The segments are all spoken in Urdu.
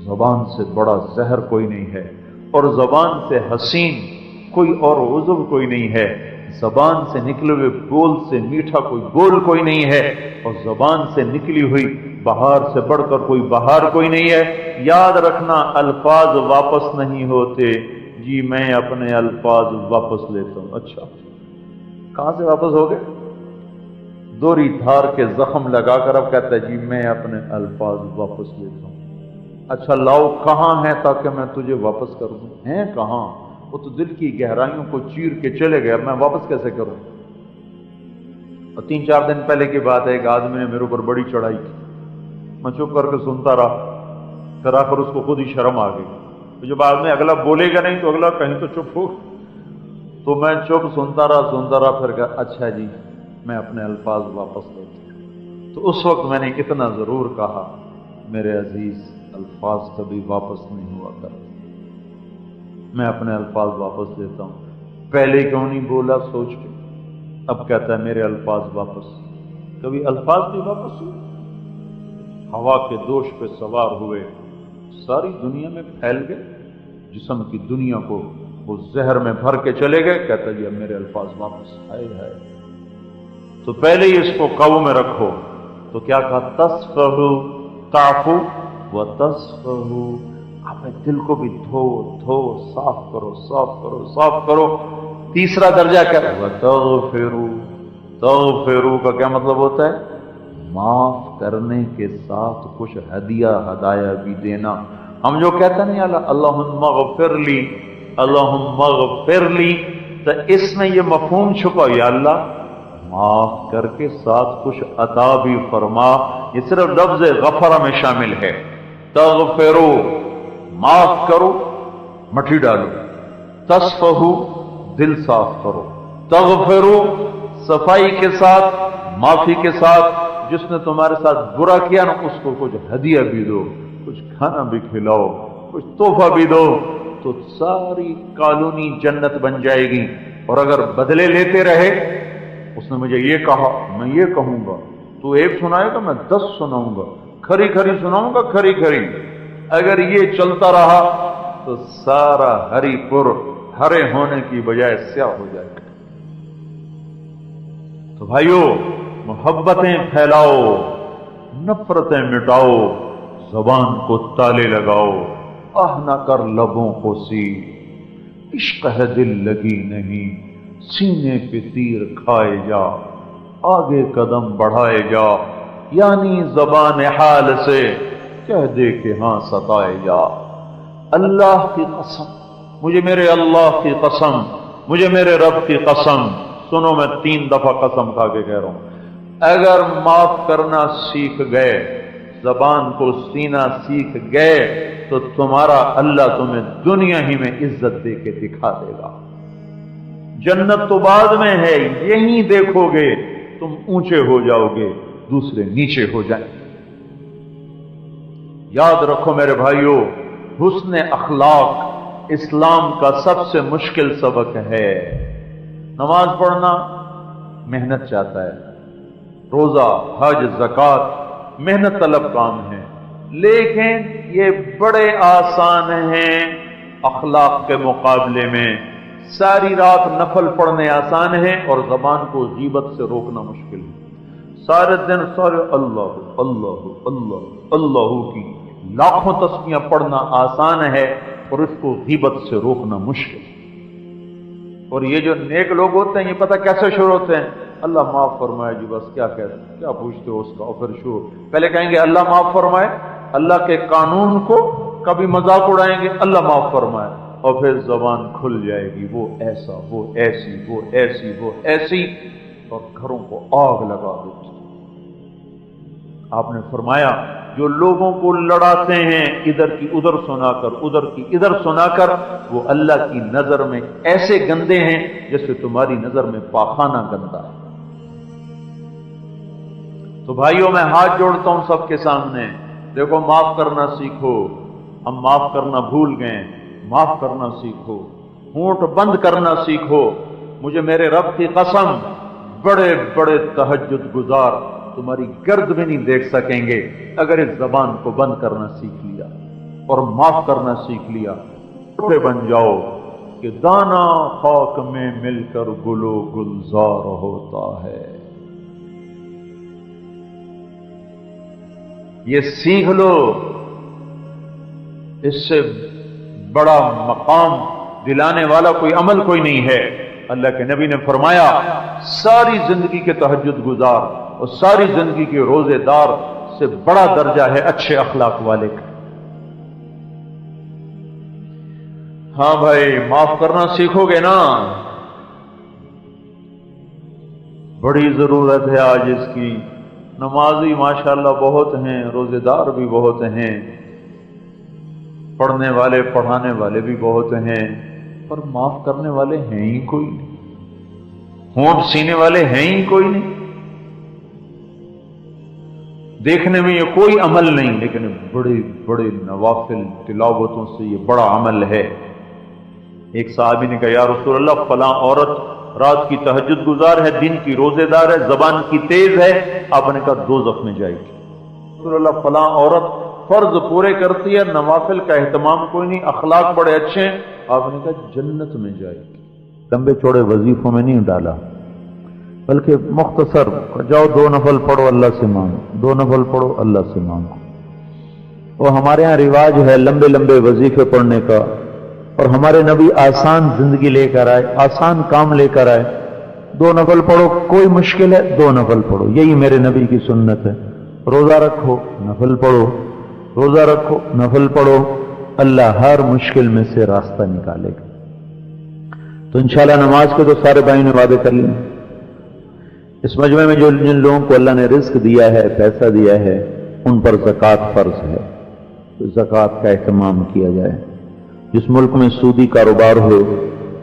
زبان سے بڑا زہر کوئی نہیں ہے، اور زبان سے حسین کوئی اور عضو کوئی نہیں ہے، زبان سے نکلے ہوئے بول سے میٹھا کوئی بول کوئی نہیں ہے، اور زبان سے نکلی ہوئی بہار سے بڑھ کر کوئی بہار کوئی نہیں ہے۔ یاد رکھنا الفاظ واپس نہیں ہوتے، جی میں اپنے الفاظ واپس لیتا ہوں۔ اچھا کہاں سے واپس ہو گئے؟ دوری دھار کے زخم لگا کر اب کہتا ہے جی میں اپنے الفاظ واپس لیتا ہوں۔ اچھا لاؤ کہاں ہے تاکہ میں تجھے واپس کر دوں؟ ہیں کہاں؟ وہ تو دل کی گہرائیوں کو چیر کے چلے گئے، اب میں واپس کیسے کروں؟ اور 3-4 دن پہلے کی بات ہے، ایک آدمی نے میرے اوپر بڑی چڑھائی کی، میں چپ کر کے سنتا رہا، پھر آخر اس کو خود ہی شرم آ گئی۔ جب آدمی اگلا بولے گا نہیں تو اگلا کہیں تو چپ ہو، تو میں چپ سنتا رہا، پھر کہا اچھا جی میں اپنے الفاظ واپس لیتا ہوں۔ تو اس وقت میں نے اتنا ضرور کہا میرے عزیز الفاظ کبھی واپس نہیں ہوا کرتے، میں اپنے الفاظ واپس لیتا ہوں۔ پہلے کیوں نہیں بولا سوچ کے، اب کہتا ہے میرے الفاظ واپس۔ کبھی الفاظ بھی واپس ہوئے؟ ہوا کے دوش پہ سوار ہوئے، ساری دنیا میں پھیل گئے، جسم کی دنیا کو وہ زہر میں بھر کے چلے گئے، کہتا جی اب میرے الفاظ واپس۔ ہائے ہائے، تو پہلے ہی اس کو قابو میں رکھو۔ تو کیا کہا؟ تصفحوا تعفو وتصفحوا، اپنے دل کو بھی دھو صاف کرو۔ تیسرا درجہ کیا ہے؟ وتغفروا، تغفروا کا کیا مطلب ہوتا ہے؟ معاف کرنے کے ساتھ کچھ ہدایہ بھی دینا۔ ہم جو کہتے ہیں نا اللہم اغفر لی، اللہم اغفر لی، تو اس میں یہ مفہوم چھپا، یا اللہ معاف کر کے ساتھ کچھ عطا بھی فرما۔ یہ صرف لفظ غفر میں شامل ہے۔ تغفروا معاف کرو، مٹی ڈالو، تصفحوا دل صاف کرو، تغفروا صفائی کے ساتھ، معافی کے ساتھ۔ جس نے تمہارے ساتھ برا کیا نا اس کو کچھ ہدیہ بھی دو، کچھ کھانا بھی کھلاؤ، کچھ تحفہ بھی دو، تو ساری کالونی جنت بن جائے گی۔ اور اگر بدلے لیتے رہے، اس نے مجھے یہ کہا میں یہ کہوں گا، تو ایک سنائے گا میں 10 سناؤں گا، کھری کھری سناؤں گا، کھری کھری۔ اگر یہ چلتا رہا تو سارا ہری پور ہرے ہونے کی بجائے سیاہ ہو جائے گا۔ تو بھائیو محبتیں پھیلاؤ، نفرتیں مٹاؤ، زبان کو تالے لگاؤ، آہ نہ کر لبوں کو سی، عشق ہے دل لگی نہیں، سینے پہ تیر کھائے جا، آگے قدم بڑھائے جا، یعنی زبان حال سے کہہ دے کہ ہاں ستائے جا۔ اللہ کی قسم، مجھے میرے اللہ کی قسم، مجھے میرے رب کی قسم، سنو میں 3 دفعہ قسم کھا کے کہہ رہا ہوں، اگر معاف کرنا سیکھ گئے، زبان کو سینا سیکھ گئے، تو تمہارا اللہ تمہیں دنیا ہی میں عزت دے کے دکھا دے گا۔ جنت تو بعد میں ہے، یہی دیکھو گے تم اونچے ہو جاؤ گے، دوسرے نیچے ہو جائیں گے۔ یاد رکھو میرے بھائیو، حسن اخلاق اسلام کا سب سے مشکل سبق ہے۔ نماز پڑھنا محنت چاہتا ہے، روزہ، حج، زکوٰۃ محنت طلب کام ہے، لیکن یہ بڑے آسان ہیں اخلاق کے مقابلے میں۔ ساری رات نفل پڑھنے آسان ہے اور زبان کو غیبت سے روکنا مشکل ہے۔ سارے دن سارے اللہ اللہ اللہ اللہ کی لاکھوں تسبیحاں پڑھنا آسان ہے اور اس کو غیبت سے روکنا مشکل۔ اور یہ جو نیک لوگ ہوتے ہیں یہ پتہ کیسے شروع ہوتے ہیں؟ اللہ معاف فرمائے جی، بس کیا کہتے ہیں، کیا پوچھتے ہو اس کا؟ اور پھر شروع پہلے کہیں گے اللہ معاف فرمائے، اللہ کے قانون کو کبھی مذاق اڑائیں گے، اللہ معاف فرمائے، اور پھر زبان کھل جائے گی، وہ ایسا، وہ ایسی، وہ ایسی، وہ ایسی، اور گھروں کو آگ لگا دیتی۔ آپ نے فرمایا جو لوگوں کو لڑاتے ہیں ادھر کی ادھر سنا کر، ادھر کی ادھر سنا کر، وہ اللہ کی نظر میں ایسے گندے ہیں جیسے تمہاری نظر میں پاخانہ گندا ہے۔ تو بھائیوں میں ہاتھ جوڑتا ہوں سب کے سامنے، دیکھو معاف کرنا سیکھو۔ ہم معاف کرنا بھول گئے، معاف کرنا سیکھو، ہونٹ بند کرنا سیکھو۔ مجھے میرے رب کی قسم، بڑے بڑے تہجد گزار تمہاری گرد بھی نہیں دیکھ سکیں گے اگر اس زبان کو بند کرنا سیکھ لیا۔ اور معاف کرنا سیکھ لیا، چھوٹے بن جاؤ کہ دانا خاک میں مل کر گل و گلزار ہوتا ہے۔ یہ سیکھ لو، اس سے بڑا مقام دلانے والا کوئی عمل کوئی نہیں ہے۔ اللہ کے نبی نے فرمایا ساری زندگی کے تہجد گزار اور ساری زندگی کے روزے دار سے بڑا درجہ ہے اچھے اخلاق والے کا۔ ہاں بھائی، معاف کرنا سیکھو گے نا، بڑی ضرورت ہے آج اس کی۔ نمازی ماشاءاللہ بہت ہیں، روزے دار بھی بہت ہیں، پڑھنے والے پڑھانے والے بھی بہت ہیں، پر معاف کرنے والے ہیں ہی کوئی نہیں، ہونٹ سینے والے ہیں ہی کوئی نہیں۔ دیکھنے میں یہ کوئی عمل نہیں، لیکن بڑے بڑے نوافل تلاوتوں سے یہ بڑا عمل ہے۔ ایک صحابی نے کہا یا رسول اللہ فلاں عورت رات کی تہجد گزار ہے، دن کی روزے دار ہے، زبان کی تیز ہے، آپ نے کہا دوزخ میں جائے گی۔ رسول اللہ فلاں عورت فرض پورے کرتی ہے، نوافل کا اہتمام کوئی نہیں، اخلاق بڑے اچھے ہیں، آپ نے کہا جنت میں جائے گی۔ لمبے چوڑے وظیفوں میں نہیں ڈالا، بلکہ مختصر، جاؤ 2 نفل پڑھو اللہ سے مانگو، 2 نفل پڑھو اللہ سے مانگو۔ وہ ہمارے ہاں رواج ہے لمبے لمبے وظیفے پڑھنے کا، اور ہمارے نبی آسان زندگی لے کر آئے، آسان کام لے کر آئے۔ 2 نفل پڑھو، کوئی مشکل ہے 2 نفل پڑھو، یہی میرے نبی کی سنت ہے۔ روزہ رکھو، نفل پڑھو، روزہ رکھو، نفل پڑھو، اللہ ہر مشکل میں سے راستہ نکالے گا۔ تو انشاءاللہ نماز کے تو سارے بھائیوں نے وعدے کر لیے۔ اس مجمع میں جن لوگوں کو اللہ نے رزق دیا ہے، پیسہ دیا ہے، ان پر زکوٰۃ فرض ہے، تو زکوٰۃ کا اہتمام کیا جائے۔ جس ملک میں سودی کاروبار ہو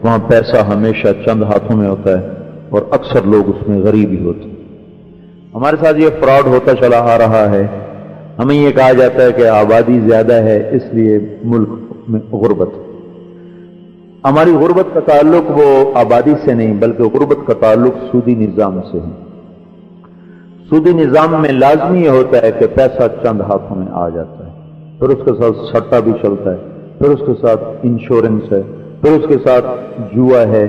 وہاں پیسہ ہمیشہ چند ہاتھوں میں ہوتا ہے، اور اکثر لوگ اس میں غریب ہی ہوتے ہیں۔ ہمارے ساتھ یہ فراڈ ہوتا چلا آ رہا ہے، ہمیں یہ کہا جاتا ہے کہ آبادی زیادہ ہے اس لیے ملک میں غربت۔ ہماری غربت کا تعلق وہ آبادی سے نہیں، بلکہ غربت کا تعلق سودی نظام سے ہے۔ سودی نظام میں لازمی یہ ہوتا ہے کہ پیسہ چند ہاتھوں میں آ جاتا ہے، پھر اس کے ساتھ سٹا بھی چلتا ہے، پھر اس کے ساتھ انشورنس ہے، پھر اس کے ساتھ جوا ہے۔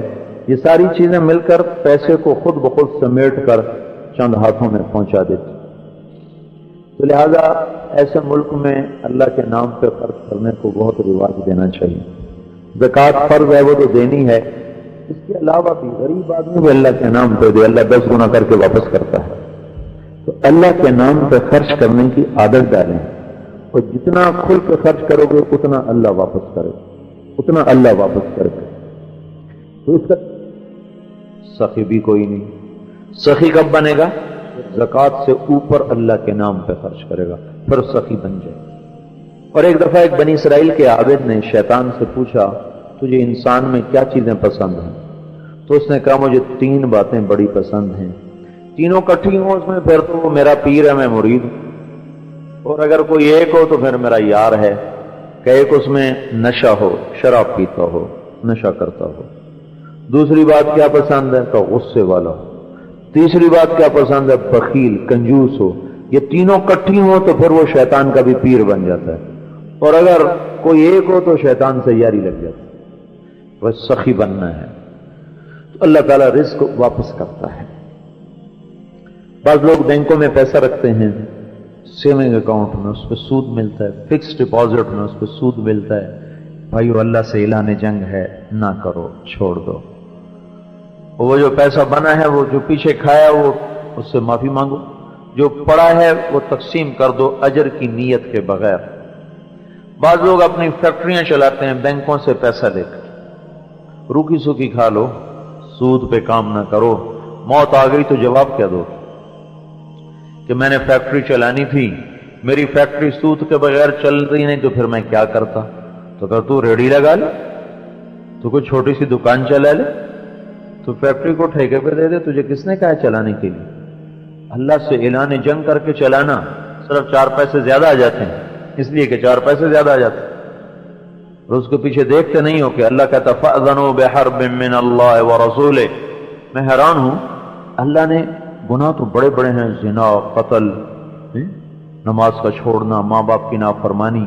یہ ساری چیزیں مل کر پیسے کو خود بخود سمیٹ کر چند ہاتھوں میں پہنچا دیتی۔ تو لہذا ایسے ملک میں اللہ کے نام پہ خرچ کرنے کو بہت رواج دینا چاہیے۔ زکوٰۃ فرض ہے، وہ تو دینی ہے، اس کے علاوہ بھی غریب آدمی بھی اللہ کے نام پہ دے، اللہ 10 گنا کر کے واپس کرتا ہے۔ تو اللہ کے نام پہ خرچ کرنے کی عادت ڈالیں، اور جتنا کھل کے خرچ کرو گے اتنا اللہ واپس کرے، اتنا اللہ واپس کرے۔ تو اس کا سخی بھی کوئی نہیں۔ سخی کب بنے گا؟ زکوٰۃ سے اوپر اللہ کے نام پہ خرچ کرے گا، پھر سخی بن جائے۔ اور ایک دفعہ ایک بنی اسرائیل کے عابد نے شیطان سے پوچھا تجھے انسان میں کیا چیزیں پسند ہیں؟ تو اس نے کہا مجھے 3 باتیں بڑی پسند ہیں، تینوں کٹھی ہوں اس میں پھر تو وہ میرا پیر ہے، میں مرید ہوں، اور اگر کوئی ایک ہو تو پھر میرا یار ہے۔ کہ ایک اس میں نشہ ہو، شراب پیتا ہو، نشہ کرتا ہو۔ دوسری بات کیا پسند ہے؟ تو غصے والا ہو۔ تیسری بات کیا پسند ہے؟ بخیل، کنجوس ہو۔ یہ تینوں کٹھی ہوں تو پھر وہ شیطان کا بھی پیر بن جاتا ہے، اور اگر کوئی ایک ہو تو شیطان سے یاری لگ جاتی ہے۔ بس سخی بننا ہے تو اللہ تعالیٰ رزق واپس کرتا ہے۔ بعض لوگ بینکوں میں پیسہ رکھتے ہیں، سیونگ اکاؤنٹ میں اس پہ سود ملتا ہے، فکس ڈپازٹ میں اس پہ سود ملتا ہے۔ بھائیو اللہ سے اعلان جنگ ہے، نہ کرو، چھوڑ دو۔ وہ جو پیسہ بنا ہے، وہ جو پیچھے کھایا وہ اس سے معافی مانگو، جو پڑا ہے وہ تقسیم کر دو اجر کی نیت کے بغیر۔ بعض لوگ اپنی فیکٹریاں چلاتے ہیں بینکوں سے پیسہ لے کر، روکی سوکی کھا لو، سود پہ کام نہ کرو، موت آ گئی تو جواب کیا دو کہ میں نے فیکٹری چلانی تھی، میری فیکٹری سود کے بغیر چل رہی نہیں تو پھر میں کیا کرتا؟ تو کہ تو ریڑھی لگا لے، تو کوئی چھوٹی سی دکان چلا لے، تو فیکٹری کو ٹھیکے پہ دے دے، تجھے کس نے کہا چلانے کے لیے؟ اللہ سے اعلان جنگ کر کے چلانا، صرف 4 پیسے زیادہ آ جاتے ہیں، اس لیے کہ 4 پیسے زیادہ آ جاتے ہیں، اور اس کے پیچھے دیکھتے نہیں ہو کہ اللہ کہتا فَأْذَنُوا بِحَرْبٍ مِّنَ اللَّهِ وَرَسُولِهِ۔ میں حیران ہوں، اللہ نے گناہ تو بڑے بڑے ہیں، زنا، قتل، نماز کا چھوڑنا، ماں باپ کی نافرمانی،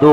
2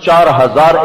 4000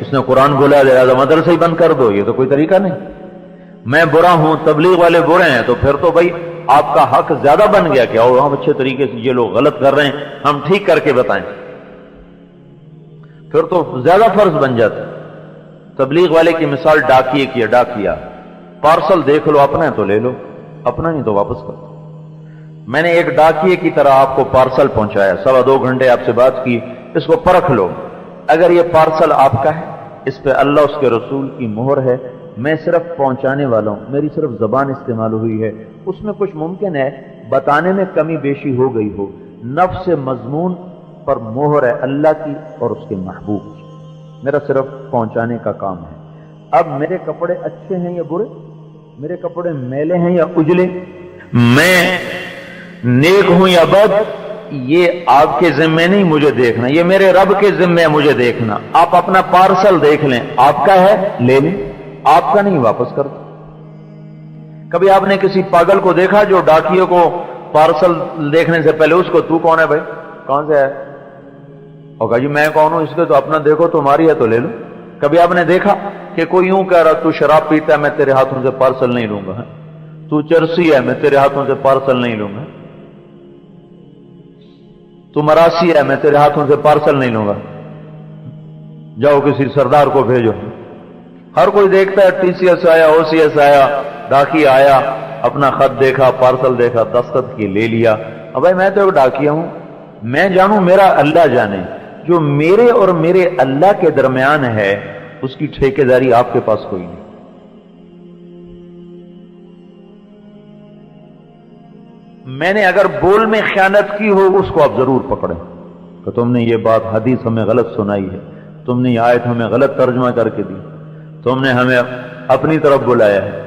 اس نے قرآن بولا لہذا مدرسہ ہی بند کر دو، یہ تو کوئی طریقہ نہیں۔ میں برا ہوں، تبلیغ والے برے ہیں، تو پھر تو بھائی آپ کا حق زیادہ بن گیا کہ اور ہم اچھے طریقے سے یہ لوگ غلط کر رہے ہیں، ہم ٹھیک کر کے بتائیں، پھر تو زیادہ فرض بن جاتا ہے۔ تبلیغ والے کی مثال ڈاکیے کی ہے، ڈاکیا پارسل دیکھ لو اپنا ہے تو لے لو، اپنا نہیں تو واپس کر دو۔ میں نے ایک ڈاکیے کی طرح آپ کو پارسل پہنچایا، 2.25 گھنٹے آپ سے بات کی، اس کو پرکھ لو، اگر یہ پارسل آپ کا ہے، اس پہ اللہ اس کے رسول کی مہر ہے، میں صرف پہنچانے والا ہوں، میری صرف زبان استعمال ہوئی ہے، اس میں کچھ ممکن ہے بتانے میں کمی بیشی ہو گئی ہو، نفس مضمون پر مہر ہے اللہ کی اور اس کے محبوب کی، میرا صرف پہنچانے کا کام ہے۔ اب میرے کپڑے اچھے ہیں یا برے، میرے کپڑے میلے ہیں یا اجلے، میں نیک ہوں یا بد، یہ آپ کے ذمے نہیں مجھے دیکھنا، یہ میرے رب کے ذمے ہے مجھے دیکھنا۔ آپ اپنا پارسل دیکھ لیں، آپ کا ہے لے لیں، آپ کا نہیں واپس کر دو۔ کبھی آپ نے کسی پاگل کو دیکھا جو ڈاکیے کو پارسل دیکھنے سے پہلے اس کو تو کون ہے بھائی، کہاں سے ہے، اور کہا جی میں کون ہوں، اس کے تو اپنا دیکھو تمہاری ہے تو لے لو۔ کبھی آپ نے دیکھا کہ کوئی یوں کہہ رہا تو شراب پیتا ہے میں تیرے ہاتھوں سے پارسل نہیں لوں گا، تو چرسی ہے میں تیرے ہاتھوں سے پارسل نہیں لوں گا، تو مراسی ہے میں تیرے ہاتھوں سے پارسل نہیں لوں گا، جاؤ کسی سردار کو بھیجو۔ ہر کوئی دیکھتا ہے ٹی سی ایس آیا، او سی ایس آیا، ڈاکی آیا، اپنا خط دیکھا، پارسل دیکھا، دستخط کی لے لیا۔ اب بھائی میں تو ایک ڈاکیا ہوں، میں جانوں میرا اللہ جانے، جو میرے اور میرے اللہ کے درمیان ہے اس کی ٹھیکیداری آپ کے پاس کوئی نہیں۔ میں نے اگر بول میں خیانت کی ہو اس کو آپ ضرور پکڑیں کہ تم نے یہ بات حدیث ہمیں غلط سنائی ہے، تم نے یہ آیت ہمیں غلط ترجمہ کر کے دی، تم نے ہمیں اپنی طرف بلایا ہے،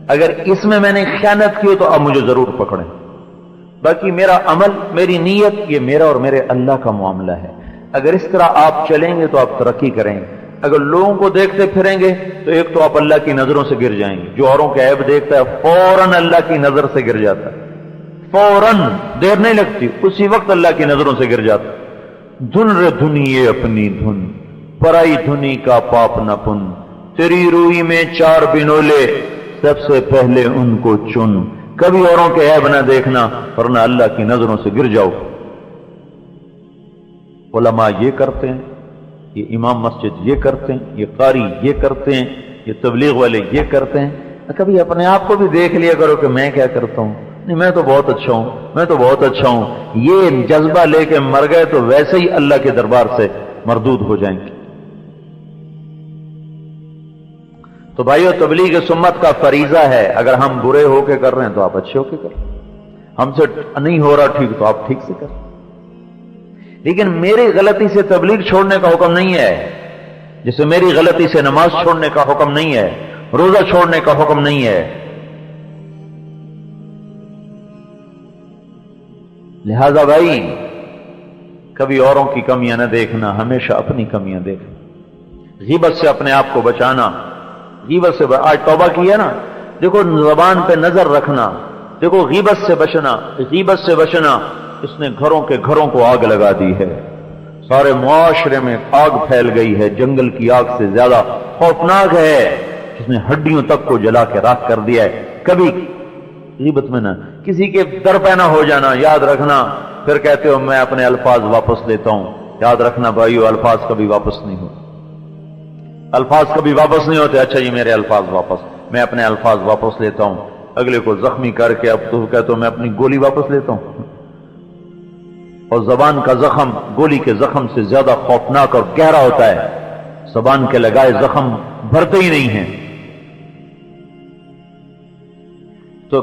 اگر اس میں نے خیانت کی ہو تو اب مجھے ضرور پکڑیں۔ باقی میرا عمل، میری نیت، یہ میرا اور میرے اللہ کا معاملہ ہے۔ اگر اس طرح آپ چلیں گے تو آپ ترقی کریں گے۔ اگر لوگوں کو دیکھتے پھریں گے تو ایک تو آپ اللہ کی نظروں سے گر جائیں گے، جو اوروں کے عیب دیکھتا ہے فوراً اللہ کی نظر سے گر جاتا ہے، فوراً، دیر نہیں لگتی، اسی وقت اللہ کی نظروں سے گر جاتا ہے۔ دھن رے دھنیے اپنی دھن، پرائی دھنی کا پاپ نہ پن، تیری روئی میں 4 بنولے، سب سے پہلے ان کو چن۔ کبھی اوروں کے عیب نہ دیکھنا ورنہ اللہ کی نظروں سے گر جاؤ۔ علماء یہ کرتے ہیں، یہ امام مسجد یہ کرتے ہیں، یہ قاری یہ کرتے ہیں، یہ تبلیغ والے یہ کرتے ہیں۔ کبھی اپنے آپ کو بھی دیکھ لیا کرو کہ میں کیا کرتا ہوں، نہیں میں تو بہت اچھا ہوں، میں تو بہت اچھا ہوں۔ یہ جذبہ لے کے مر گئے تو ویسے ہی اللہ کے دربار سے مردود ہو جائیں گے۔ تو بھائیو، تبلیغ سنت کا فریضہ ہے، اگر ہم برے ہو کے کر رہے ہیں تو آپ اچھے ہو کے کریں، ہم سے نہیں ہو رہا ٹھیک تو آپ ٹھیک سے کریں۔ لیکن میری غلطی سے تبلیغ چھوڑنے کا حکم نہیں ہے، جیسے میری غلطی سے نماز چھوڑنے کا حکم نہیں ہے، روزہ چھوڑنے کا حکم نہیں ہے۔ لہذا بھائی، کبھی اوروں کی کمیاں نہ دیکھنا، ہمیشہ اپنی کمیاں دیکھنا۔ غیبت سے اپنے آپ کو بچانا، غیبت سے آج توبہ کی ہے نا، دیکھو زبان پہ نظر رکھنا، دیکھو غیبت سے بچنا، غیبت سے بچنا اس نے گھروں کے گھروں کو آگ لگا دی ہے، سارے معاشرے میں آگ پھیل گئی ہے، جنگل کی آگ سے زیادہ خوفناک ہے، جس نے ہڈیوں تک کو جلا کے راکھ کر دیا ہے۔ کبھی غیبت میں نہ کسی کے در پہ نہ ہو جانا، یاد رکھنا، پھر کہتے ہو میں اپنے الفاظ واپس لیتا ہوں، یاد رکھنا بھائیو، الفاظ کبھی واپس نہیں ہوتے، الفاظ کبھی واپس نہیں ہوتے۔ اچھا یہ میرے الفاظ واپس، میں اپنے الفاظ واپس لیتا ہوں، اگلے کو زخمی کر کے اب تو کہتے ہو میں اپنی گولی واپس لیتا ہوں۔ اور زبان کا زخم گولی کے زخم سے زیادہ خوفناک اور گہرا ہوتا ہے، زبان کے لگائے زخم بھرتے ہی نہیں ہیں۔ تو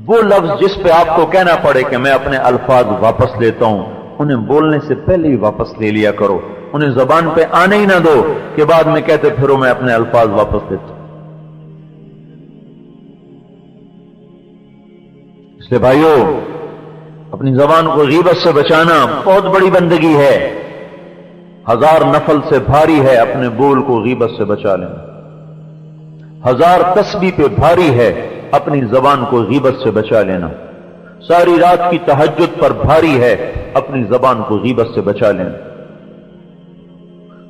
وہ لفظ جس پہ آپ کو کہنا پڑے کہ میں اپنے الفاظ واپس لیتا ہوں، انہیں بولنے سے پہلے ہی واپس لے لیا کرو، انہیں زبان پہ آنے ہی نہ دو کہ بعد میں کہتے پھرو میں اپنے الفاظ واپس لیتا ہوں۔ اس لیے بھائیو، اپنی زبان کو غیبت سے بچانا بہت بڑی بندگی ہے، 1000 نفل سے بھاری ہے اپنے بول کو غیبت سے بچا لینا، 1000 تسبیح پہ بھاری ہے اپنی زبان کو غیبت سے بچا لینا، ساری رات کی تہجد پر بھاری ہے اپنی زبان کو غیبت سے بچا لینا۔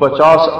50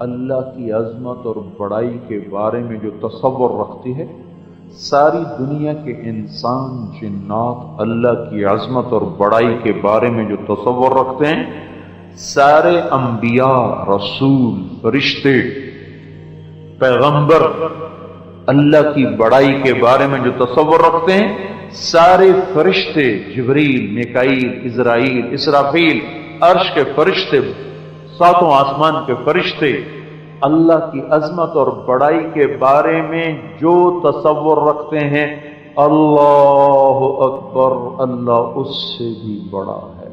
اللہ کی عظمت اور بڑائی کے بارے میں جو تصور رکھتی ہے، ساری دنیا کے انسان جنات اللہ کی عظمت اور بڑائی کے بارے میں جو تصور رکھتے ہیں، سارے انبیاء، رسول، فرشتے، پیغمبر اللہ کی بڑائی کے بارے میں جو تصور رکھتے ہیں، سارے فرشتے، جبریل، میکائیل، عزرائیل، اسرافیل، عرش کے فرشتے، ساتوں آسمان کے فرشتے، اللہ کی عظمت اور بڑائی کے بارے میں جو تصور رکھتے ہیں، اللہ اکبر، اللہ اس سے بھی بڑا ہے،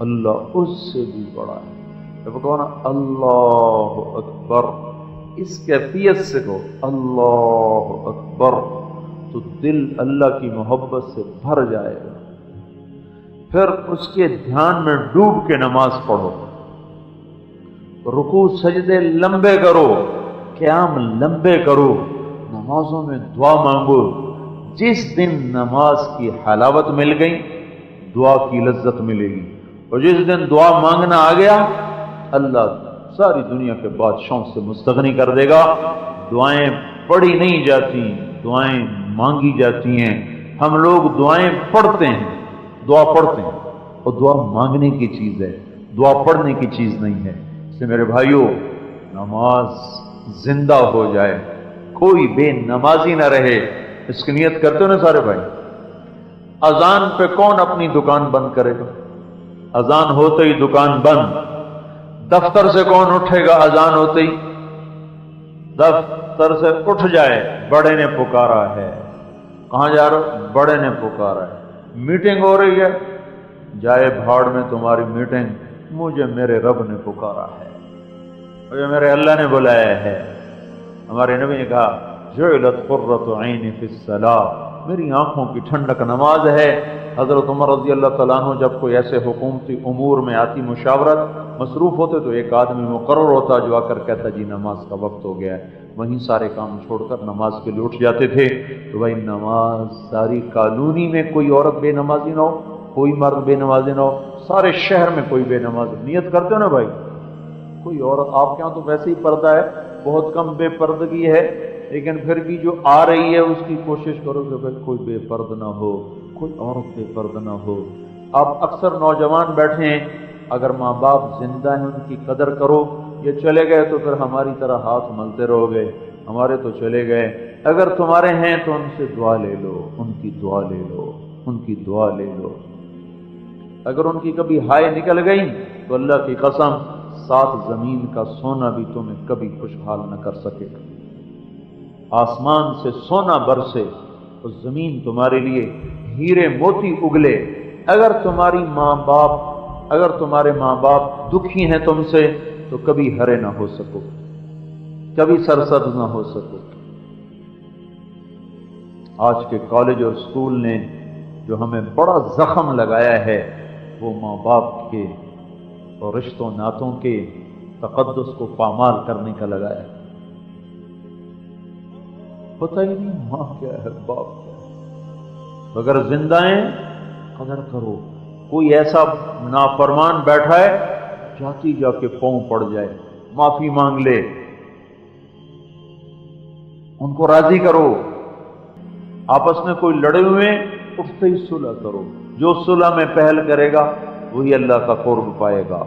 اللہ اس سے بھی بڑا ہے۔ جب کہو نا اللہ اکبر، اس کیفیت سے کہو اللہ اکبر، تو دل اللہ کی محبت سے بھر جائے گا۔ پھر اس کے دھیان میں ڈوب کے نماز پڑھو، رکوع سجدے لمبے کرو، قیام لمبے کرو، نمازوں میں دعا مانگو۔ جس دن نماز کی حلاوت مل گئی، دعا کی لذت ملے گی، اور جس دن دعا مانگنا آ گیا، اللہ ساری دنیا کے بادشاہوں سے مستغنی کر دے گا۔ دعائیں پڑھی نہیں جاتی، دعائیں مانگی جاتی ہیں۔ ہم لوگ دعائیں پڑھتے ہیں، دعا پڑھتے ہیں، اور دعا مانگنے کی چیز ہے، دعا پڑھنے کی چیز نہیں ہے۔ اس لیے میرے بھائیوں، نماز زندہ ہو جائے، کوئی بے نمازی نہ رہے، اس کی نیت کرتے ہو نا سارے بھائی؟ اذان پہ کون اپنی دکان بند کرے گا؟ اذان ہوتے ہی دکان بند۔ دفتر سے کون اٹھے گا اذان ہوتے ہی؟ دفتر سے اٹھ جائے، بڑے نے پکارا ہے۔ کہاں جا رہا؟ بڑے نے پکارا ہے۔ میٹنگ ہو رہی ہے، جائے بھاڑ میں تمہاری میٹنگ، مجھے میرے رب نے پکارا ہے، مجھے میرے اللہ نے بلایا ہے۔ ہمارے نبی نے کہا جعلت قرۃ عینی فی الصلاۃ، میری آنکھوں کی ٹھنڈک نماز ہے۔ حضرت عمر رضی اللہ تعالیٰ عنہ جب کوئی ایسے حکومتی امور میں آتی مشاورت، مصروف ہوتے تو ایک آدمی مقرر ہوتا جو آ کر کہتا جی نماز کا وقت ہو گیا ہے، وہیں سارے کام چھوڑ کر نماز کے لیے اٹھ جاتے تھے۔ تو بھائی نماز ساری کالونی میں کوئی عورت بے نمازی نہ ہو، کوئی مرد بے نمازی نہ ہو، سارے شہر میں کوئی بے نمازی۔ نیت کرتے ہو نا بھائی؟ کوئی عورت آپ کے ہاں تو ویسے ہی پردہ ہے، بہت کم بے پردگی ہے، لیکن پھر بھی جو آ رہی ہے اس کی کوشش کرو کہ بھائی کوئی بے پرد نہ ہو، کوئی عورت بے پرد نہ ہو۔ آپ اکثر نوجوان بیٹھے ہیں، اگر ماں باپ زندہ ہیں ان کی قدر کرو، یہ چلے گئے تو پھر ہماری طرح ہاتھ ملتے رہو گے، ہمارے تو چلے گئے۔ اگر تمہارے ہیں تو ان سے دعا لے لو، ان کی دعا لے لو، ان کی دعا لے لو۔ اگر ان کی کبھی ہائے نکل گئی تو اللہ کی قسم 7 زمین کا سونا بھی تمہیں کبھی خوشحال نہ کر سکے گا۔ آسمان سے سونا برسے اور زمین تمہارے لیے ہیرے موتی اگلے، اگر تمہارے ماں باپ دکھی ہیں تم سے تو کبھی ہرے نہ ہو سکو، کبھی سرسبز نہ ہو سکو۔ آج کے کالج اور سکول نے جو ہمیں بڑا زخم لگایا ہے، وہ ماں باپ کے اور رشتوں ناتوں کے تقدس کو پامال کرنے کا لگایا ہے۔ پتہ ہی نہیں ماں کیا ہے، باپ کیا ہے۔ اگر زندہ ہیں قدر کرو۔ کوئی ایسا نافرمان بیٹھا ہے، جاتی جا کے پاؤں پڑ جائے، معافی مانگ لے، ان کو راضی کرو۔ آپس میں کوئی لڑے ہوئے، اٹھتے ہی صلح کرو۔ جو صلح میں پہل کرے گا وہی اللہ کا قرب پائے گا۔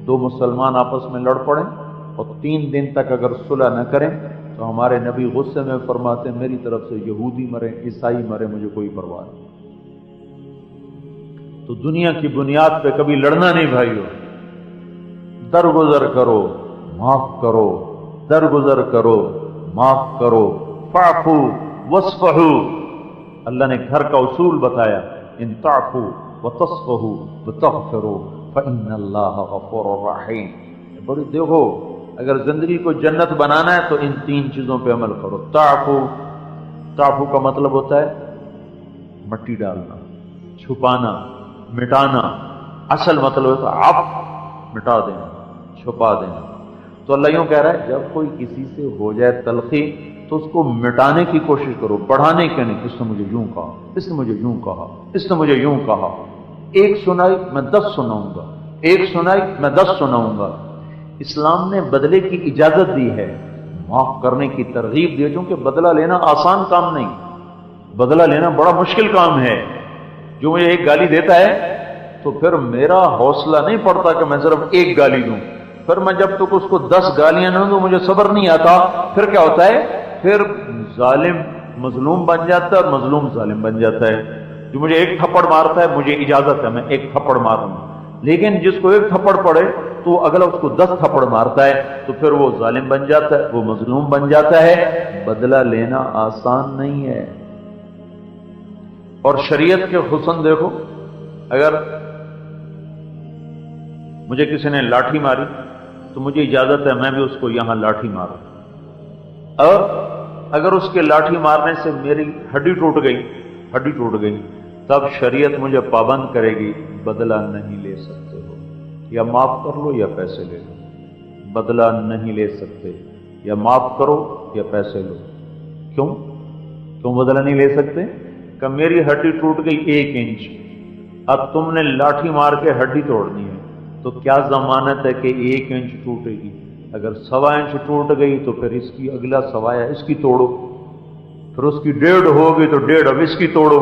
2 مسلمان آپس میں لڑ پڑیں اور 3 دن تک اگر صلح نہ کریں تو ہمارے نبی غصے میں فرماتے ہیں میری طرف سے یہودی مرے، عیسائی مرے، مجھے کوئی پرواہ نہیں۔ تو دنیا کی بنیاد پہ کبھی لڑنا نہیں بھائیو، درگزر کرو، معاف کرو، درگزر کرو، معاف کرو، فاعفو واصفحو۔ اللہ نے گھر کا اصول بتایا، ان تعفو وتصفحو وتغفروا فإن اللہ غفور رحیم۔ بڑی دیکھو، اگر زندگی کو جنت بنانا ہے تو ان 3 چیزوں پہ عمل کرو۔ تعفو کا مطلب ہوتا ہے مٹی ڈالنا، چھپانا، مٹانا۔ اصل مطلب ہوتا ہے عفو، مٹا دینا، چھپا دینا۔ تو اللہ یوں کہہ رہا ہے جب کوئی کسی سے ہو جائے تلخی تو اس کو مٹانے کی کوشش کرو، بڑھانے کے نہیں۔ اس نے مجھے یوں کہا، اس نے مجھے یوں کہا، اس نے مجھے یوں کہا۔ ایک سنائی میں 10 سناؤں گا، ایک سنائی میں 10 سناؤں گا۔ اسلام نے بدلے کی اجازت دی ہے، معاف کرنے کی ترغیب دی ہے، کیونکہ بدلہ لینا آسان کام نہیں، بدلہ لینا بڑا مشکل کام ہے۔ جو مجھے ایک گالی دیتا ہے تو پھر میرا حوصلہ نہیں پڑتا کہ میں صرف ایک گالی دوں، پھر میں جب تک اس کو 10 گالیاں نہ دوں مجھے صبر نہیں آتا، پھر کیا ہوتا ہے، پھر ظالم مظلوم بن جاتا ہے اور مظلوم ظالم بن جاتا ہے۔ جو مجھے ایک تھپڑ مارتا ہے مجھے اجازت ہے میں ایک تھپڑ ماروں، لیکن جس کو ایک تھپڑ پڑے تو اگلا اس کو 10 تھپڑ مارتا ہے تو پھر وہ ظالم بن جاتا ہے، وہ مظلوم بن جاتا ہے۔ بدلہ لینا آسان نہیں ہے۔ اور شریعت کے حسن دیکھو، اگر مجھے کسی نے لاٹھی ماری تو مجھے اجازت ہے میں بھی اس کو یہاں لاٹھی ماروں، اور اگر اس کے لاٹھی مارنے سے میری ہڈی ٹوٹ گئی تب شریعت مجھے پابند کرے گی بدلہ نہیں لے سکتے ہو، یا معاف کر لو یا پیسے لے لو، بدلہ نہیں لے سکتے، یا معاف کرو یا پیسے لو۔ کیوں بدلہ نہیں لے سکتے؟ کہ میری ہڈی ٹوٹ گئی 1 انچ، اب تم نے لاٹھی مار کے ہڈی توڑنی ہے تو کیا ضمانت ہے کہ 1 انچ ٹوٹے گی؟ اگر 1.25 انچ ٹوٹ گئی تو پھر اس کی اگلا 1.25 اس کی توڑو، پھر اس کی 1.5 ہوگی تو 1.5 اب اس کی توڑو۔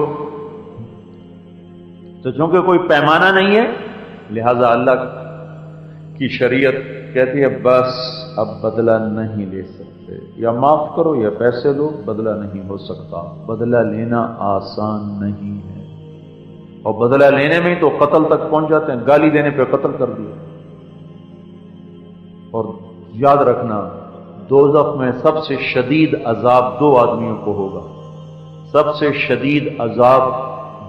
تو چونکہ کوئی پیمانہ نہیں ہے لہذا اللہ کی شریعت کہتی ہے بس اب بدلہ نہیں لے سکتے، یا معاف کرو یا پیسے لو، بدلہ نہیں ہو سکتا۔ بدلہ لینا آسان نہیں ہے، اور بدلہ لینے میں تو قتل تک پہنچ جاتے ہیں، گالی دینے پہ قتل کر دیا۔ اور یاد رکھنا دوزخ میں سب سے شدید عذاب 2 آدمیوں کو ہوگا، سب سے شدید عذاب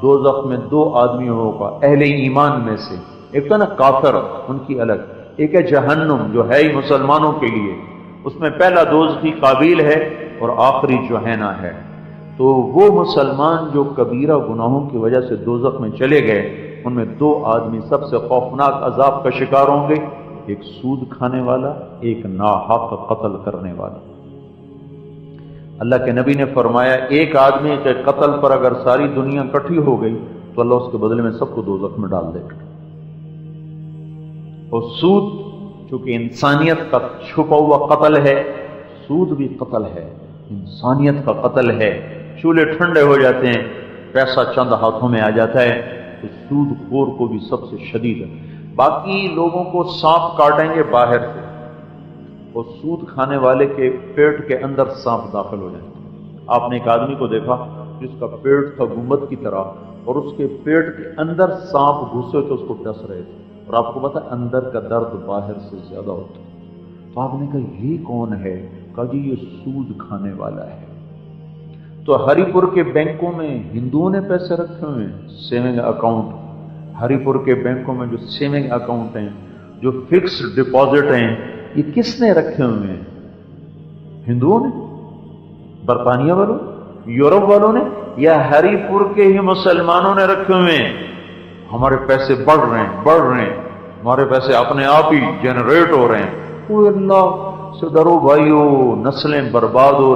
دوزخ میں 2 آدمیوں ہوگا اہل ایمان میں سے، ایک تو نا کافر ان کی الگ، ایک ہے جہنم جو ہے ہی مسلمانوں کے لیے، اس میں پہلا دوزخی قابیل ہے اور آخری جوہینہ ہے۔ تو وہ مسلمان جو کبیرہ گناہوں کی وجہ سے دوزخ میں چلے گئے ان میں 2 آدمی سب سے خوفناک عذاب کا شکار ہوں گے، ایک سود کھانے والا، ایک ناحق قتل کرنے والا۔ اللہ کے نبی نے فرمایا ایک آدمی کے قتل پر اگر ساری دنیا اکٹھی ہو گئی تو اللہ اس کے بدلے میں سب کو دوزخ میں ڈال دے گا۔ اور سود چونکہ انسانیت کا چھپا ہوا قتل ہے، سود بھی قتل ہے، انسانیت کا قتل ہے۔ چولہے ٹھنڈے ہو جاتے ہیں، پیسہ چند ہاتھوں میں آ جاتا ہے، تو سود خور کو بھی سب سے شدید ہے۔ باقی لوگوں کو سانپ کاٹیں گے باہر سے، اور سود کھانے والے کے پیٹ کے اندر سانپ داخل ہو جائیں گے۔ آپ نے ایک آدمی کو دیکھا جس کا پیٹ تھا گنبد کی طرح، اور اس کے پیٹ کے اندر سانپ گھسے تو اس کو ڈس رہے تھے، اور آپ کو پتا اندر کا درد باہر سے زیادہ ہوتا ہے۔ تو آپ نے کہا یہ کون ہے؟ کہا جی یہ سود کھانے والا ہے۔ تو ہری پور کے بینکوں میں ہندوؤں نے پیسے رکھے ہوئے ہیں، سیونگ اکاؤنٹ، ہری پور کے بینکوں میں جو سیونگ اکاؤنٹ ہیں، جو فکسڈ ڈپازٹ ہیں، یہ کس نے رکھے ہوئے ہیں؟ ہندوؤں نے، برطانیہ والوں، یورپ والوں نے، یا ہری پور کے ہی مسلمانوں نے رکھے ہوئے ہیں؟ ہمارے پیسے بڑھ رہے ہیں، ہمارے پیسے اپنے آپ ہی جنریٹ ہو رہے ہیں۔ کوئی اللہ سے ڈرو بھائیو، نسلیں برباد ہو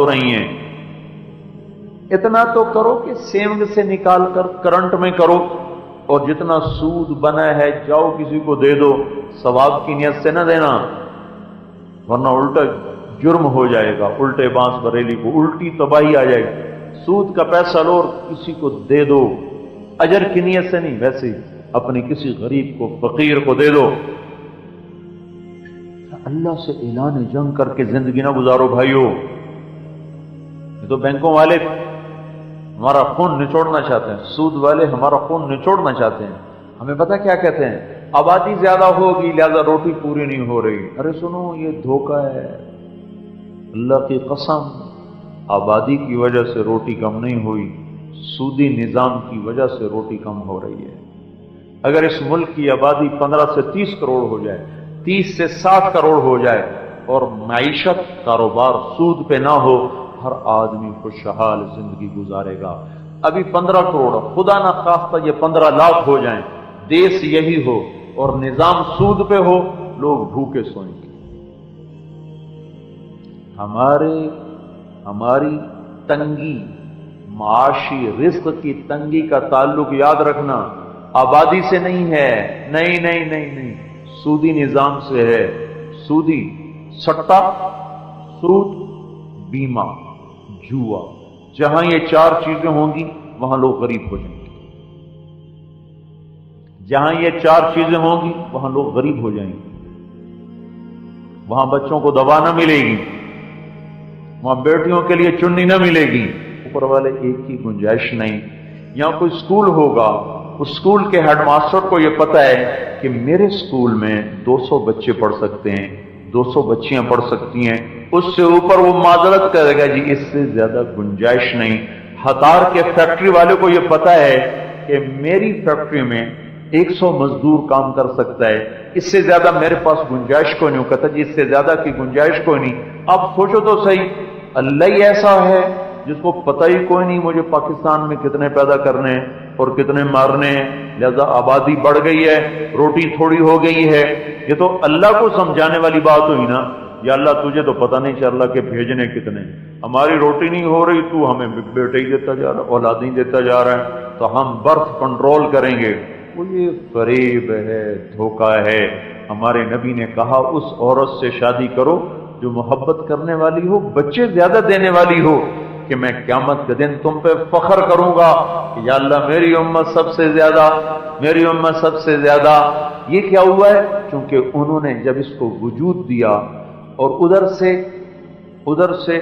رہی ہیں۔ اتنا تو کرو کہ سیونگ سے نکال کر کرنٹ میں کرو، اور جتنا سود بنا ہے جاؤ کسی کو دے دو، ثواب کی نیت سے نہ دینا، ورنہ الٹا جرم ہو جائے گا، الٹے بانس بریلی کو الٹی تباہی آ جائے گی۔ سود کا پیسہ لو اور کسی کو دے دو، اجر کی نیت سے نہیں، ویسے اپنے کسی غریب کو، فقیر کو دے دو۔ اللہ سے اعلان جنگ کر کے زندگی نہ گزارو بھائیو۔ یہ تو بینکوں والے ہمارا خون نچوڑنا چاہتے ہیں، سود والے ہمارا خون نچوڑنا چاہتے ہیں۔ ہمیں پتہ کیا کہتے ہیں؟ آبادی زیادہ ہوگی لہذا روٹی پوری نہیں ہو رہی۔ ارے سنو یہ دھوکہ ہے، اللہ کی قسم آبادی کی وجہ سے روٹی کم نہیں ہوئی، سودی نظام کی وجہ سے روٹی کم ہو رہی ہے۔ اگر اس ملک کی آبادی 15 سے 30 کروڑ ہو جائے، 30 سے 60 کروڑ ہو جائے، اور معیشت کاروبار سود پہ نہ ہو، ہر آدمی خوشحال زندگی گزارے گا۔ ابھی 15 کروڑ، خدا نہ خواستہ یہ 15 لاکھ ہو جائیں، دیش یہی ہو اور نظام سود پہ ہو، لوگ بھوکے سوئیں گے۔ ہماری تنگی، معاشی رزق کی تنگی کا تعلق یاد رکھنا آبادی سے نہیں ہے، نہیں، سودی نظام سے ہے، سودی سٹا، سود، بیمہ، جوا، جہاں یہ چار چیزیں ہوں گی وہاں لوگ غریب ہو جائیں گے، جہاں یہ چار چیزیں ہوں گی وہاں لوگ غریب ہو جائیں گے، وہاں بچوں کو دوا نہ ملے گی، وہاں بیٹیوں کے لیے چننی نہ ملے گی، اوپر والے ایک کی گنجائش نہیں۔ یہاں کوئی سکول ہوگا، اس سکول کے ہیڈ ماسٹر کو یہ پتا ہے کہ میرے سکول میں 200 بچے پڑھ سکتے ہیں، 200 بچیاں پڑھ سکتی ہیں، اس سے اوپر وہ معذرت کرے گا جی اس سے زیادہ گنجائش نہیں۔ ہتار کے فیکٹری والے کو یہ پتا ہے کہ میری فیکٹری میں 100 مزدور کام کر سکتا ہے، اس سے زیادہ میرے پاس گنجائش کوئی نہیں، کہتا جی اس سے زیادہ کی گنجائش کوئی نہیں۔ اب سوچو تو صحیح، اللہ ہی ایسا ہے جس کو پتہ ہی کوئی نہیں مجھے پاکستان میں کتنے پیدا کرنے ہیں اور کتنے مارنے ہیں، لہذا آبادی بڑھ گئی ہے، روٹی تھوڑی ہو گئی ہے۔ یہ تو اللہ کو سمجھانے والی بات ہوئی نا، یا اللہ تجھے تو پتہ نہیں چل رہا کہ بھیجنے کتنے، ہماری روٹی نہیں ہو رہی، تو ہمیں بیٹے ہی دیتا جا رہا، اولاد ہی دیتا جا رہا ہے، تو ہم برتھ کنٹرول کریں گے۔ وہ یہ فریب ہے، دھوکہ ہے۔ ہمارے نبی نے کہا اس عورت سے شادی کرو جو محبت کرنے والی ہو، بچے زیادہ دینے والی ہو، کہ میں قیامت کے دن تم پہ فخر کروں گا کہ یا اللہ میری امت سب سے زیادہ، میری امت سب سے زیادہ۔ یہ کیا ہوا ہے؟ چونکہ انہوں نے جب اس کو وجود دیا اور ادھر سے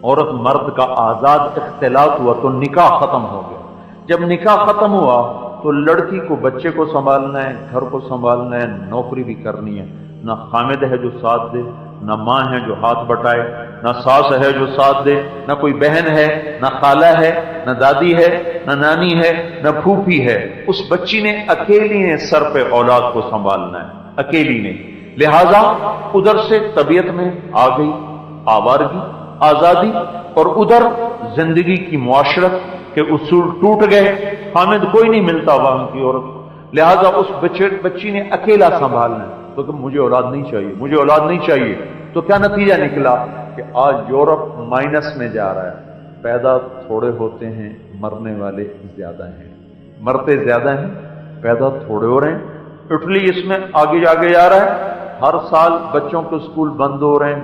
عورت مرد کا آزاد اختلاط ہوا تو نکاح ختم ہو گیا۔ جب نکاح ختم ہوا تو لڑکی کو بچے کو سنبھالنا ہے، گھر کو سنبھالنا ہے، نوکری بھی کرنی ہے، نہ خامد ہے جو ساتھ دے، نہ ماں ہے جو ہاتھ بٹائے، نہ ساس ہے جو ساتھ دے، نہ کوئی بہن ہے، نہ خالہ ہے، نہ دادی ہے، نہ نانی ہے، نہ پھوپھی ہے۔ اس بچی نے اکیلی نے سر پہ اولاد کو سنبھالنا ہے، اکیلی نے، لہذا ادھر سے طبیعت میں آ گئی آوارگی، آزادی، اور ادھر زندگی کی معاشرت کے اصول ٹوٹ گئے، خامد کوئی نہیں ملتا وہاں کی عورت، لہذا اس بچی نے اکیلا سنبھالنا ہے، تو کہ مجھے اولاد نہیں چاہیے، مجھے اولاد نہیں چاہیے۔ تو کیا نتیجہ نکلا کہ آج یورپ مائنس میں جا رہا ہے، پیدا تھوڑے ہوتے ہیں، مرنے والے زیادہ ہیں، مرتے زیادہ ہیں، پیدا تھوڑے ہو رہے ہیں۔ اٹلی اس میں آگے جا رہا ہے، ہر سال بچوں کے اسکول بند ہو رہے ہیں،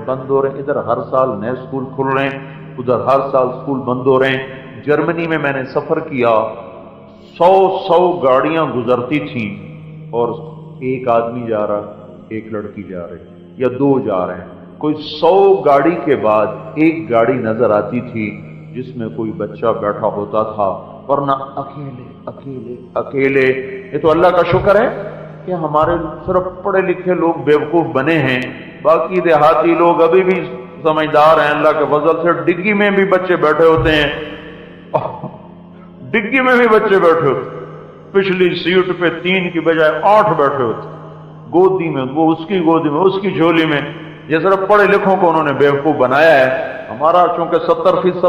ادھر ہر سال نئے اسکول کھل رہے ہیں، ادھر ہر سال اسکول بند ہو رہے ہیں۔ جرمنی میں میں نے سفر کیا، 100 گاڑیاں گزرتی تھیں اور ایک آدمی جا رہا، ایک لڑکی جا رہی، یا 2 جا رہے ہیں، کوئی 100 گاڑی کے بعد ایک گاڑی نظر آتی تھی جس میں کوئی بچہ بیٹھا ہوتا تھا، ورنہ اکیلے۔ یہ تو اللہ کا شکر ہے کہ ہمارے صرف پڑھے لکھے لوگ بیوقوف بنے ہیں، باقی دیہاتی لوگ ابھی بھی سمجھدار ہیں، اللہ کے فضل سے۔ ڈگی میں بھی بچے بیٹھے ہوتے ہیں، ڈگی میں بھی بچے بیٹھے ہوتے، پچھلی سیٹ پہ 3 کی بجائے 8 بیٹھے ہوتے، گودی میں، وہ اس کی گودی میں، اس کی جھولی میں۔ یہ صرف پڑھے لکھوں کو انہوں نے بیوقوف بنایا ہے۔ ہمارا چونکہ 70%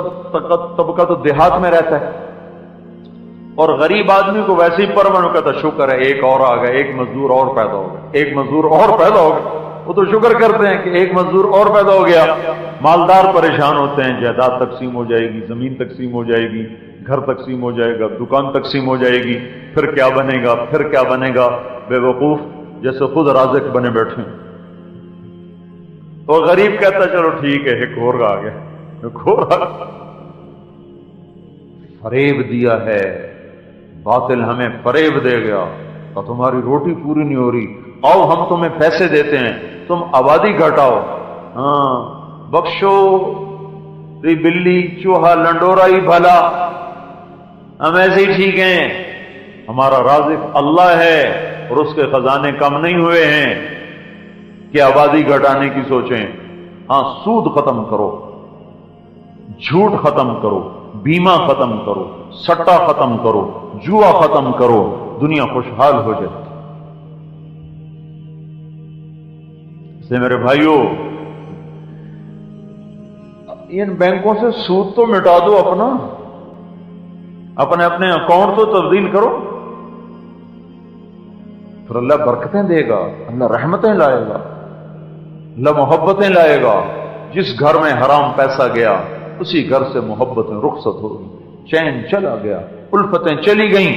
طبقہ تو دیہات میں رہتا ہے، اور غریب آدمی کو ویسے ہی پرمن کہتا شکر ہے ایک اور آ گیا، ایک مزدور اور پیدا ہو گیا، ایک مزدور اور پیدا ہو گیا۔ وہ تو شکر کرتے ہیں کہ ایک مزدور اور پیدا ہو گیا۔ مالدار پریشان ہوتے ہیں، جائیداد تقسیم ہو جائے گی، زمین تقسیم ہو جائے گی، گھر تقسیم ہو جائے گا، دکان تقسیم ہو جائے گی، پھر کیا بنے گا، پھر کیا بنے گا۔ بے وقوف جیسے خود رازق بنے بیٹھے۔ تو غریب کہتا چلو ٹھیک ہے ایک اور آ گیا، ایک اور آ گیا۔ فریب دیا ہے، باطل ہمیں فریب دے گیا، اور تمہاری روٹی پوری نہیں ہو رہی، آؤ ہم تمہیں پیسے دیتے ہیں، تم آبادی گھٹاؤ، ہاں بخشو ری بلی چوہا لنڈورا ہی بھلا، ہم ایسے ہی ٹھیک ہیں، ہمارا رازق اللہ ہے اور اس کے خزانے کم نہیں ہوئے ہیں کہ آبادی گھٹانے کی سوچیں۔ ہاں سود ختم کرو، جھوٹ ختم کرو، بیمہ ختم کرو، سٹا ختم کرو، جوا ختم کرو، دنیا خوشحال ہو جائے۔ اس لیے میرے بھائیوں، ان بینکوں سے سود تو مٹا دو، اپنے اکاؤنٹ تو تبدیل کرو، پھر اللہ برکتیں دے گا، اللہ رحمتیں لائے گا، اللہ محبتیں لائے گا۔ جس گھر میں حرام پیسہ گیا اسی گھر سے محبتیں رخصت ہوگی، چین چلا گیا، الفتیں چلی گئیں۔